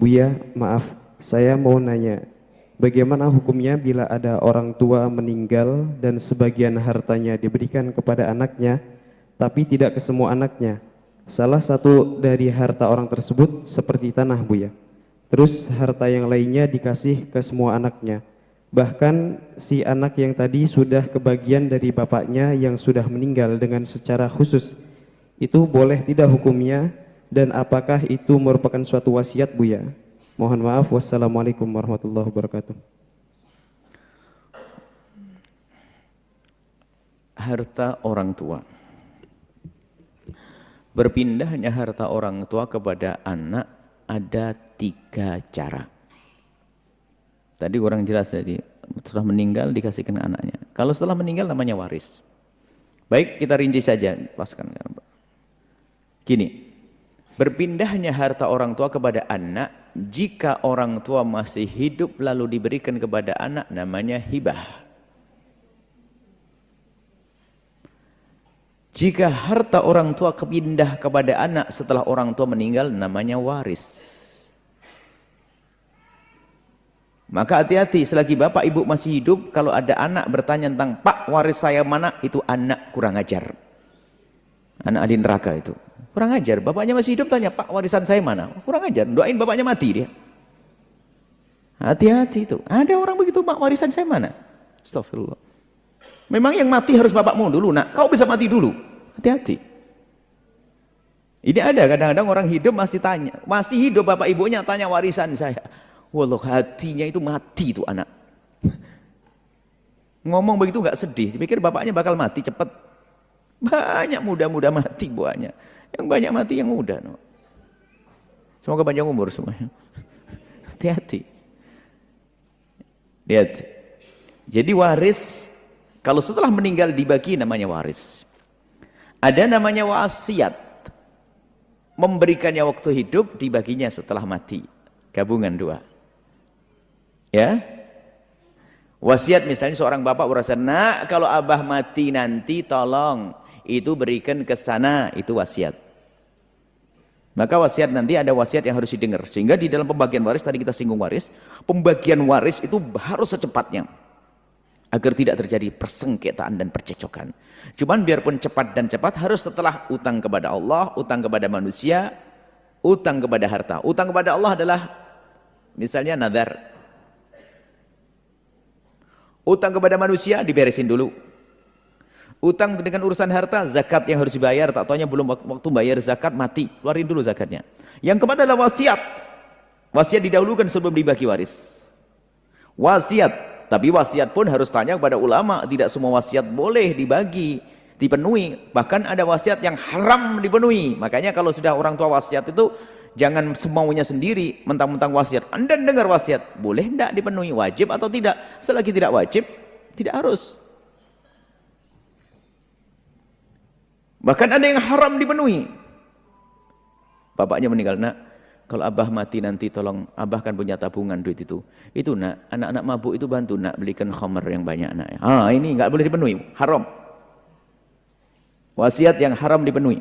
Buya, maaf, saya mau nanya, bagaimana hukumnya bila ada orang tua meninggal dan sebagian hartanya diberikan kepada anaknya, tapi tidak ke semua anaknya? Salah satu dari harta orang tersebut seperti tanah, Buya. Terus harta yang lainnya dikasih ke semua anaknya. Bahkan si anak yang tadi sudah kebagian dari bapaknya yang sudah meninggal dengan secara khusus. Itu boleh tidak hukumnya? Dan apakah itu merupakan suatu wasiat, Buya? Mohon maaf. Wassalamualaikum warahmatullahi wabarakatuh. Harta orang tua. Berpindahnya harta orang tua kepada anak ada 3 cara. Tadi kurang jelas tadi. Setelah meninggal dikasihkan anaknya. Kalau setelah meninggal namanya waris. Baik, kita rinci saja. Paskan. Gini. Berpindahnya harta orang tua kepada anak, jika orang tua masih hidup lalu diberikan kepada anak, namanya hibah. Jika harta orang tua kepindah kepada anak setelah orang tua meninggal, namanya waris. Maka hati-hati, selagi bapak ibu masih hidup, kalau ada anak bertanya tentang, Pak, waris saya mana? Itu anak kurang ajar. Anak ahli neraka itu. Kurang ajar, bapaknya masih hidup tanya, Pak, warisan saya mana? Kurang ajar, doain bapaknya mati dia. Hati-hati itu. Ada orang begitu, Pak, warisan saya mana? Astagfirullah. Memang yang mati harus bapakmu dulu, nak. Kau bisa mati dulu. Hati-hati. Ini ada kadang-kadang orang hidup masih tanya, masih hidup bapak ibunya tanya warisan saya. Wallah, hatinya itu mati itu anak. Ngomong begitu nggak sedih, dipikir bapaknya bakal mati cepat. Banyak muda-muda mati buahnya. Yang banyak mati yang muda. No. Semoga panjang umur semuanya. Hati-hati. Lihat. Jadi waris, kalau setelah meninggal dibagi namanya waris. Ada namanya wasiat. Memberikannya waktu hidup, dibaginya setelah mati. Gabungan 2. Ya. Wasiat misalnya seorang bapak berasa, nak kalau abah mati nanti tolong itu berikan ke sana, itu wasiat. Maka wasiat nanti ada wasiat yang harus didengar. Sehingga di dalam pembagian waris, tadi kita singgung waris, pembagian waris itu harus secepatnya. Agar tidak terjadi persengketaan dan percekcokan. Cuman biarpun cepat dan cepat, harus setelah utang kepada Allah, utang kepada manusia, utang kepada harta. Utang kepada Allah adalah misalnya nadar. Utang kepada manusia diberesin dulu. Utang dengan urusan harta, zakat yang harus dibayar, tak taunya belum waktu bayar zakat, mati, keluarin dulu zakatnya. Yang keempat adalah wasiat. Wasiat didahulukan sebelum dibagi waris. Wasiat, tapi wasiat pun harus tanya kepada ulama, tidak semua wasiat boleh dibagi, dipenuhi. Bahkan ada wasiat yang haram dipenuhi. Makanya kalau sudah orang tua wasiat itu, jangan semaunya sendiri, mentang-mentang wasiat. Anda dengar wasiat, boleh tidak dipenuhi, wajib atau tidak? Selagi tidak wajib, tidak harus. Bahkan ada yang haram dipenuhi. Bapaknya meninggal, nak, kalau abah mati nanti tolong, abah kan punya tabungan duit itu. Itu nak, anak-anak mabuk itu bantu nak, belikan khamar yang banyak nak. Ini nggak boleh dipenuhi, haram. Wasiat yang haram dipenuhi.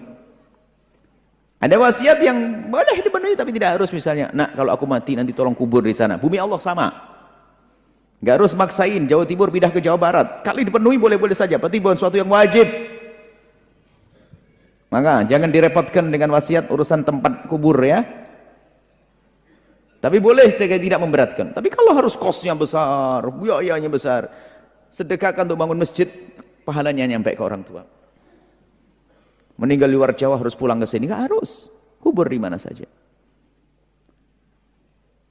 Ada wasiat yang boleh dipenuhi tapi tidak harus, misalnya, nak kalau aku mati nanti tolong kubur di sana. Bumi Allah sama. Nggak harus maksain, Jawa Timur pindah ke Jawa Barat. Kali dipenuhi boleh-boleh saja, berarti bukan suatu yang wajib. Maka jangan direpotkan dengan wasiat urusan tempat kubur ya. Tapi boleh saya tidak memberatkan. Tapi kalau harus kosnya besar, biayanya besar, sedekahkan untuk bangun masjid, pahalanya nyampe ke orang tua. Meninggal di luar Jawa harus pulang ke sini, nggak harus. Kubur di mana saja.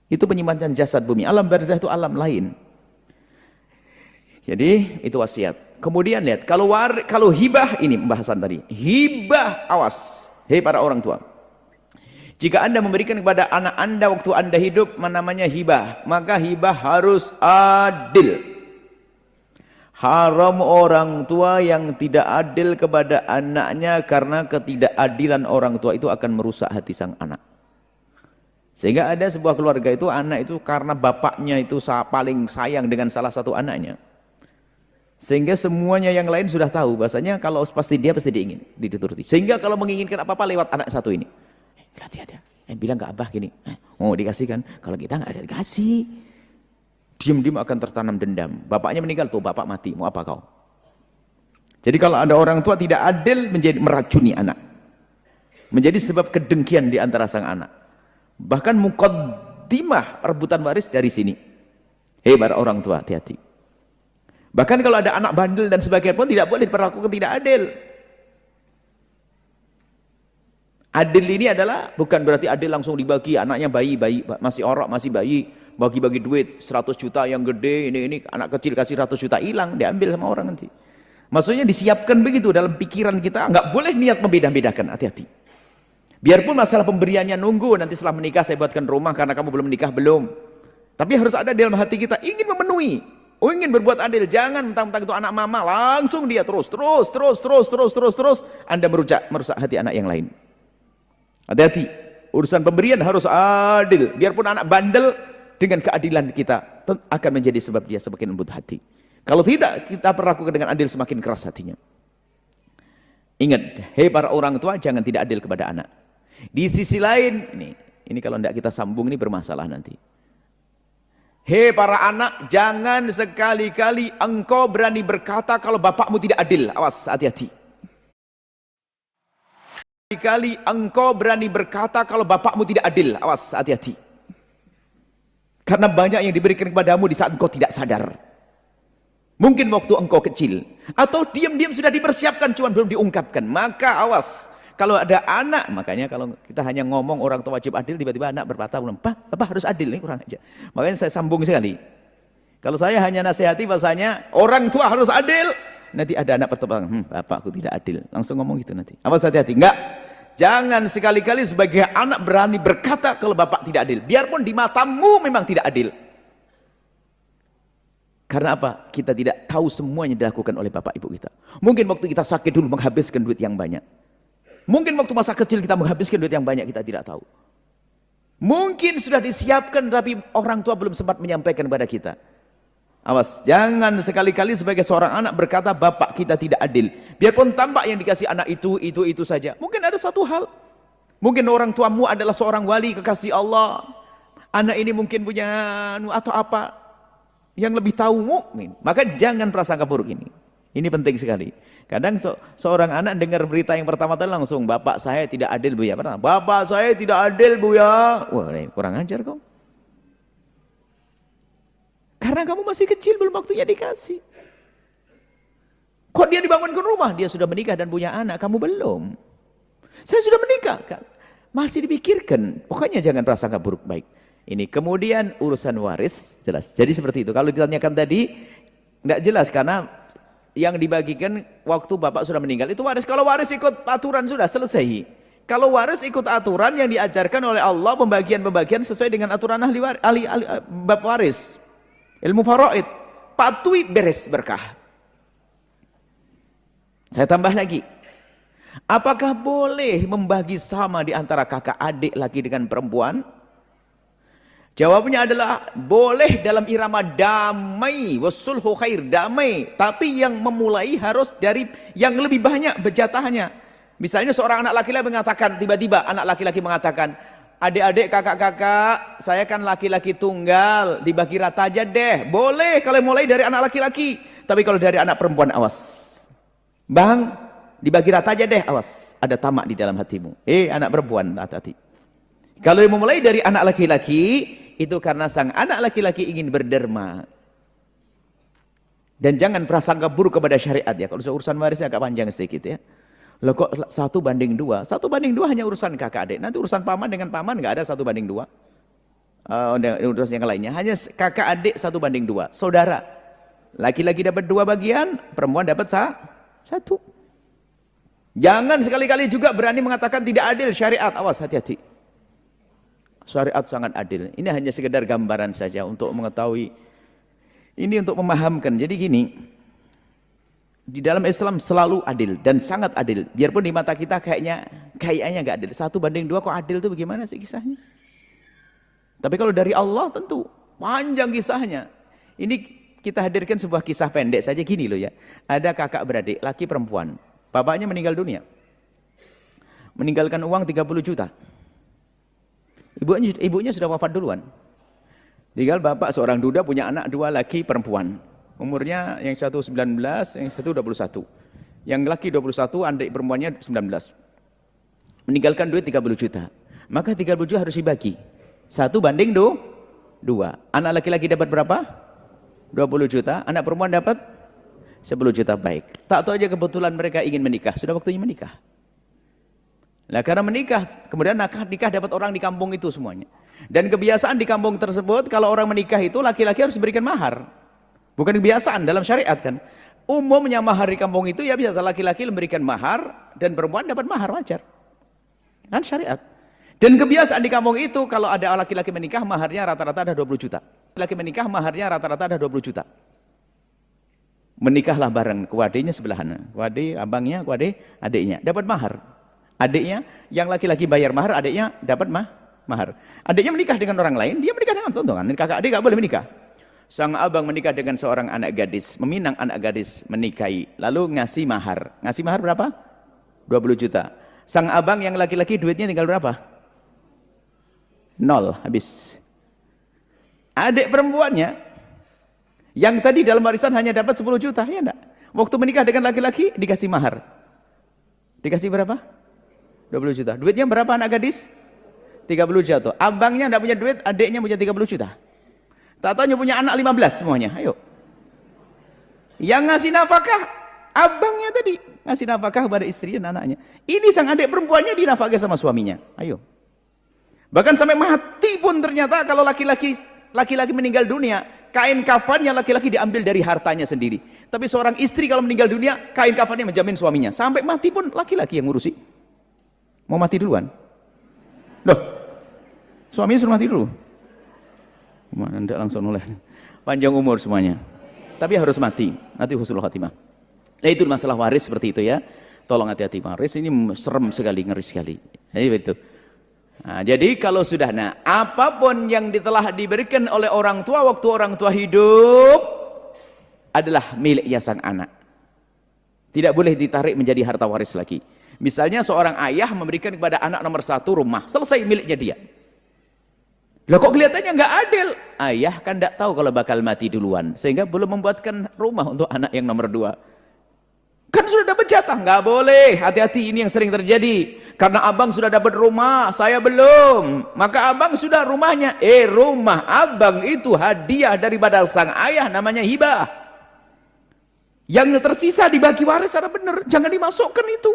Itu penyimpanan jasad bumi. Alam barzah itu alam lain. Jadi itu wasiat. Kemudian lihat, kalau hibah, ini pembahasan tadi. Hibah, awas. Hei para orang tua. Jika Anda memberikan kepada anak Anda waktu Anda hidup, namanya hibah. Maka hibah harus adil. Haram orang tua yang tidak adil kepada anaknya, karena ketidakadilan orang tua itu akan merusak hati sang anak. Sehingga ada sebuah keluarga itu, anak itu karena bapaknya itu paling sayang dengan salah satu anaknya. Sehingga semuanya yang lain sudah tahu bahasanya kalau pasti dia pasti diingin, dituruti. Sehingga kalau menginginkan apa-apa lewat anak satu ini. Berarti ada. bilang ke abah gini, oh dikasih kan, kalau kita nggak ada dikasih, diam-diam akan tertanam dendam. Bapaknya meninggal tuh, bapak mati, mau apa kau? Jadi kalau ada orang tua tidak adil, menjadi meracuni anak, menjadi sebab kedengkian di antara sang anak. Bahkan muqaddimah rebutan waris dari sini. Para orang tua, hati-hati. Bahkan kalau ada anak bandel dan sebagainya pun tidak boleh diperlakukan tidak adil. Adil ini adalah bukan berarti adil langsung dibagi, anaknya bayi masih orok, masih bayi, bagi-bagi duit 100 juta yang gede, ini anak kecil kasih 100 juta, hilang, diambil sama orang nanti. Maksudnya disiapkan begitu dalam pikiran kita, nggak boleh niat membeda-bedakan, hati-hati. Biarpun masalah pemberiannya nunggu, nanti setelah menikah saya buatkan rumah karena kamu belum menikah, belum. Tapi harus ada dalam hati kita, ingin memenuhi, ingin berbuat adil. Jangan mentang-mentang itu anak mama, langsung dia terus, Anda merusak hati anak yang lain. Hati-hati, urusan pemberian harus adil. Biarpun anak bandel, dengan keadilan kita akan menjadi sebab dia semakin lembut hati. Kalau tidak, kita perlakukan dengan adil, semakin keras hatinya. Ingat, para orang tua, jangan tidak adil kepada anak. Di sisi lain, ini kalau tidak kita sambung, ini bermasalah nanti. Para anak, jangan sekali-kali engkau berani berkata kalau bapakmu tidak adil. Awas, hati-hati. Sekali engkau berani berkata kalau bapakmu tidak adil. Awas, hati-hati. Karena banyak yang diberikan kepadamu di saat engkau tidak sadar. Mungkin waktu engkau kecil, atau diam-diam sudah dipersiapkan cuma belum diungkapkan. Maka awas, kalau ada anak, makanya kalau kita hanya ngomong orang tua wajib adil, tiba-tiba anak berkata, Pak harus adil, ini kurang aja. Makanya saya sambung sekali. Kalau saya hanya nasihati bahasanya orang tua harus adil, nanti ada anak pertobatan, bapakku tidak adil, langsung ngomong gitu nanti. Awas, hati-hati. Enggak, jangan sekali-kali sebagai anak berani berkata kalau bapak tidak adil, biarpun di matamu memang tidak adil. Karena apa? Kita tidak tahu semuanya dilakukan oleh bapak ibu kita. Mungkin waktu kita sakit dulu menghabiskan duit yang banyak. Mungkin waktu masa kecil kita menghabiskan duit yang banyak, kita tidak tahu. Mungkin sudah disiapkan tapi orang tua belum sempat menyampaikan kepada kita. Awas, jangan sekali-kali sebagai seorang anak berkata bapak kita tidak adil. Biarpun tampak yang dikasih anak itu saja. Mungkin ada satu hal. Mungkin orang tuamu adalah seorang wali kekasih Allah. Anak ini mungkin punya atau apa yang lebih tahu mukmin. Maka jangan prasangka buruk ini. Ini penting sekali. Kadang seorang anak dengar berita yang pertama tadi langsung, bapak saya tidak adil bu ya. Bapak saya tidak adil bu ya. Wah, kurang ajar kau. Karena kamu masih kecil, belum waktunya dikasih. Kok dia dibangunkan rumah? Dia sudah menikah dan punya anak, kamu belum. Saya sudah menikah kan. Masih dipikirkan. Pokoknya jangan prasangka buruk baik. Ini kemudian urusan waris jelas. Jadi seperti itu. Kalau ditanyakan tadi enggak jelas karena yang dibagikan waktu bapak sudah meninggal itu waris. Kalau waris ikut aturan sudah selesai. Kalau waris ikut aturan yang diajarkan oleh Allah, pembagian-pembagian sesuai dengan aturan ahli bab waris. Ilmu faraid, patuhi beres berkah. Saya tambah lagi. Apakah boleh membagi sama di antara kakak adik laki dengan perempuan? Jawabannya adalah boleh dalam irama damai, wasulhu khair, damai. Tapi yang memulai harus dari yang lebih banyak berjatahnya. Misalnya seorang anak laki-laki mengatakan, tiba-tiba anak laki-laki mengatakan, adik-adik, kakak-kakak, saya kan laki-laki tunggal, dibagi rata aja deh. Boleh kalau mulai dari anak laki-laki. Tapi kalau dari anak perempuan, awas. Bang, dibagi rata aja deh, awas. Ada tamak di dalam hatimu. Anak perempuan, hati-hati. Kalau memulai dari anak laki-laki, itu karena sang anak laki-laki ingin berderma. Dan jangan prasangka buruk kepada syariat ya. Kalau urusan warisnya agak panjang sedikit ya. Loh kok 1:2? 1:2 hanya urusan kakak adik. Nanti urusan paman dengan paman nggak ada 1:2. Urusan yang lainnya hanya kakak adik 1:2. Saudara, laki-laki dapat 2 bagian, perempuan dapat 1. Jangan sekali-kali juga berani mengatakan tidak adil syariat. Awas, hati-hati. Syariat sangat adil. Ini hanya sekedar gambaran saja untuk mengetahui. Ini untuk memahamkan. Jadi gini. Di dalam Islam selalu adil dan sangat adil. Biarpun di mata kita kayaknya nggak adil. 1:2 kok adil itu bagaimana sih kisahnya? Tapi kalau dari Allah tentu panjang kisahnya. Ini kita hadirkan sebuah kisah pendek saja gini loh ya. Ada kakak beradik, laki perempuan. Bapaknya meninggal dunia. Meninggalkan uang 30 juta. Ibunya sudah wafat duluan. Tinggal bapak seorang duda punya anak 2 laki perempuan. Umurnya yang satu 19, yang satu 21. Yang laki 21, adik perempuannya 19. Meninggalkan duit 30 juta. Maka 30 juta harus dibagi. 1:2. Anak laki-laki dapat berapa? 20 juta. Anak perempuan dapat 10 juta. Baik. Tak tahu aja kebetulan mereka ingin menikah. Sudah waktunya menikah. Nah, karena menikah, kemudian nikah dapat orang di kampung itu semuanya. Dan kebiasaan di kampung tersebut, kalau orang menikah itu laki-laki harus berikan mahar. Bukan kebiasaan dalam syariat kan. Umumnya mahar di kampung itu ya biasa laki-laki memberikan mahar dan perempuan dapat mahar, wajar. Kan syariat. Dan kebiasaan di kampung itu kalau ada laki-laki menikah maharnya rata-rata ada 20 juta. Laki menikah maharnya rata-rata ada 20 juta. Menikahlah bareng, kuadenya sebelahan. Kuade abangnya, kuade adiknya dapat mahar. Adiknya yang laki-laki bayar mahar, adiknya dapat mahar. Adiknya menikah dengan orang lain, dia menikah dengan tontongan. Kakak adik gak boleh menikah. Sang abang menikah dengan seorang anak gadis, meminang anak gadis, menikahi, lalu ngasih mahar. Ngasih mahar berapa? 20 juta. Sang abang yang laki-laki duitnya tinggal berapa? 0, habis. Adik perempuannya, yang tadi dalam warisan hanya dapat 10 juta, ya enggak? Waktu menikah dengan laki-laki, dikasih mahar. Dikasih berapa? 20 juta. Duitnya berapa anak gadis? 30 juta. Abangnya enggak punya duit, adiknya punya 30 juta. Tak tahu punya anak 15 semuanya. Ayo. Yang ngasih nafkah abangnya tadi, ngasih nafkah kepada istri dan anaknya. Ini sang adik perempuannya dinafkahi sama suaminya. Ayo. Bahkan sampai mati pun ternyata kalau laki-laki meninggal dunia, kain kafannya laki-laki diambil dari hartanya sendiri. Tapi seorang istri kalau meninggal dunia, kain kafannya menjamin suaminya. Sampai mati pun laki-laki yang ngurusi. Mau mati duluan? Loh. Suaminya suruh mati dulu. Tidak langsung oleh panjang umur semuanya, tapi harus mati husnul khatimah. Nah, itu masalah waris seperti itu ya. Tolong hati-hati, waris ini serem sekali, ngeri sekali. Jadi begitu. Nah, jadi kalau sudah, apapun yang telah diberikan oleh orang tua waktu orang tua hidup adalah miliknya sang anak. Tidak boleh ditarik menjadi harta waris lagi. Misalnya seorang ayah memberikan kepada anak nomor 1 rumah, selesai miliknya dia. Lah kok kelihatannya nggak adil? Ayah kan nggak tahu kalau bakal mati duluan, sehingga belum membuatkan rumah untuk anak yang nomor 2. Kan sudah dapat jatah, nggak boleh. Hati-hati, ini yang sering terjadi. Karena abang sudah dapat rumah, saya belum. Maka abang sudah rumahnya. Rumah abang itu hadiah daripada sang ayah, namanya hibah. Yang tersisa dibagi waris secara benar, jangan dimasukkan itu.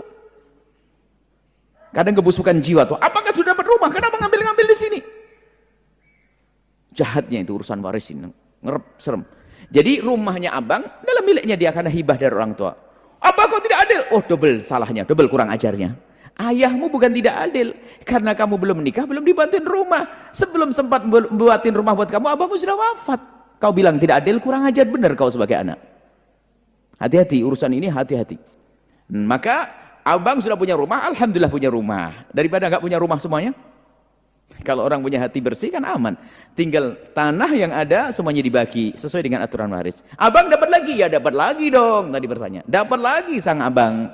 Kadang kebusukan jiwa tuh. Apakah sudah dapat rumah? Kenapa ngambil-ngambil di sini? Jahatnya itu urusan waris ini, ngerep, serem. Jadi rumahnya abang dalam miliknya dia karena hibah dari orang tua. Apa kau tidak adil? Oh, double salahnya, double kurang ajarnya. Ayahmu bukan tidak adil, karena kamu belum menikah, belum dibantuin rumah. Sebelum sempat buatin rumah buat kamu, abangmu sudah wafat. Kau bilang tidak adil, kurang ajar benar kau sebagai anak. Hati-hati, urusan ini hati-hati. Maka abang sudah punya rumah, alhamdulillah punya rumah. Daripada nggak punya rumah semuanya. Kalau orang punya hati bersih kan aman. Tinggal tanah yang ada semuanya dibagi sesuai dengan aturan waris. Abang dapat lagi? Ya dapat lagi dong. Tadi bertanya. Dapat lagi sang abang.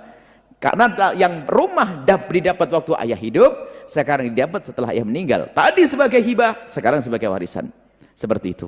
Karena yang rumah didapat waktu ayah hidup, sekarang didapat setelah ayah meninggal. Tadi sebagai hibah, sekarang sebagai warisan. Seperti itu.